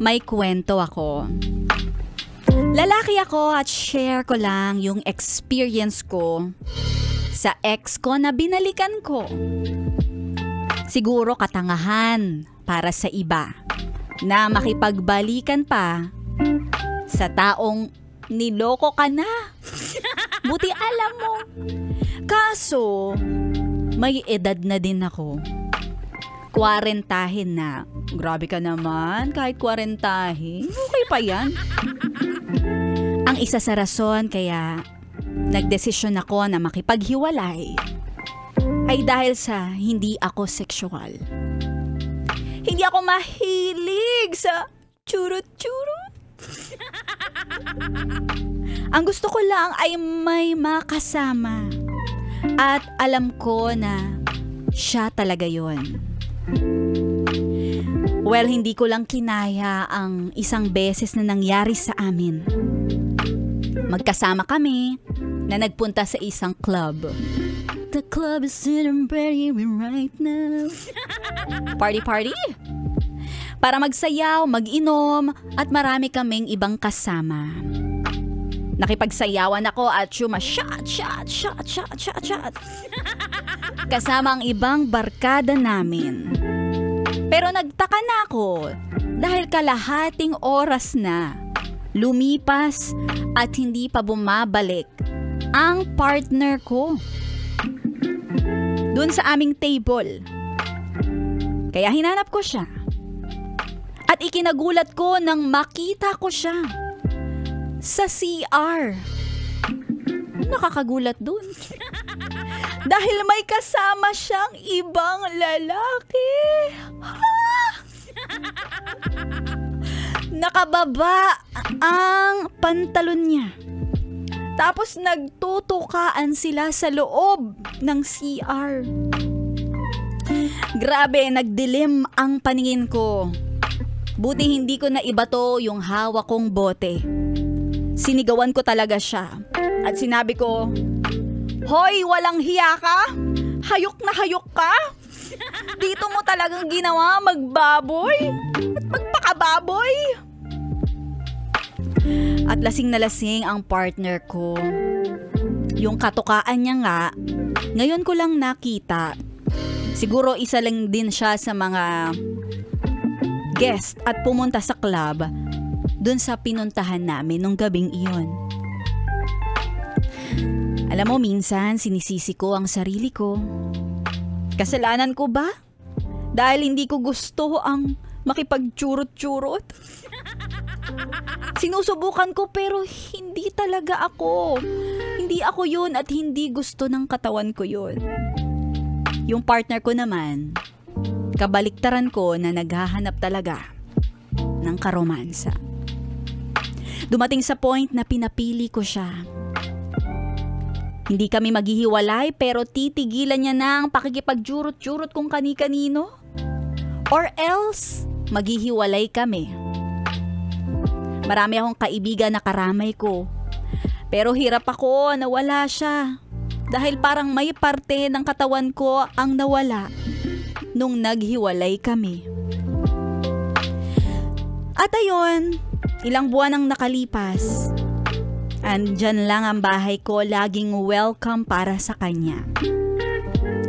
May kwento ako. Lalaki ako at share ko lang yung experience ko sa ex ko na binalikan ko. Siguro katangahan para sa iba na makipagbalikan pa sa taong niloko ka na. Buti alam mo. Kaso, may edad na din ako. 40 na. Grabe ka naman, kahit 40. Okay pa yan. Ang isa sa rason kaya nagdesisyon ako na makipaghiwalay ay dahil sa hindi ako sexual. Hindi ako mahilig sa churut-churut. Ang gusto ko lang ay may makasama. At alam ko na siya talaga yon. Well, hindi ko lang kinaya ang isang beses na nangyari sa amin. Magkasama kami na nagpunta sa isang club. The club is celebrating right now. Party. Para magsayaw, mag-inom, at marami kaming ibang kasama. Nakipagsayawan ako at shot. Kasama ang ibang barkada namin. Pero nagtaka na ako dahil kalahating oras na lumipas at hindi pa bumabalik ang partner ko doon sa aming table. Kaya hinanap ko siya. At ikinagulat ko nang makita ko siya sa CR. Nakakagulat dun. Dahil may kasama siyang ibang lalaki. Nakababa ang pantalon niya. Tapos nagtutukaan sila sa loob ng CR. Grabe, nagdilim ang paningin ko. Buti hindi ko na ibato yung hawak kong bote. Sinigawan ko talaga siya. At sinabi ko, "Hoy, walang hiya ka? Hayok na hayok ka? Dito mo talagang ginawa magbaboy? At magpakababoy?" At lasing na lasing ang partner ko. Yung katukaan niya nga, ngayon ko lang nakita. Siguro isa lang din siya sa mga guest at pumunta sa club dun sa pinuntahan namin nung gabing iyon. Alam mo, minsan sinisisi ko ang sarili ko. Kasalanan ko ba? Dahil hindi ko gusto ang makipagchurot-churot? Sinusubukan ko pero hindi talaga ako. Hindi ako yun at hindi gusto ng katawan ko yun. Yung partner ko naman, kabaliktaran ko na naghahanap talaga ng karomansa. Dumating sa point na pinapili ko siya. Hindi kami maghihiwalay pero titigilan niya na ang pakikipagjurot-jurot kung kani-kanino. Or else, maghihiwalay kami. Marami akong kaibigan na karamay ko. Pero hirap ako na wala siya. Dahil parang may parte ng katawan ko ang nawala nung naghiwalay kami. At ayun, ilang buwan ang nakalipas. Andyan lang ang bahay ko, laging welcome para sa kanya.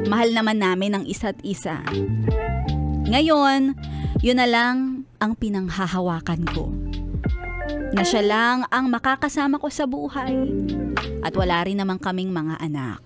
Mahal naman namin ang isa't isa. Ngayon, yun na lang ang pinanghahawakan ko. Na siya lang ang makakasama ko sa buhay. At wala rin naman kaming mga anak.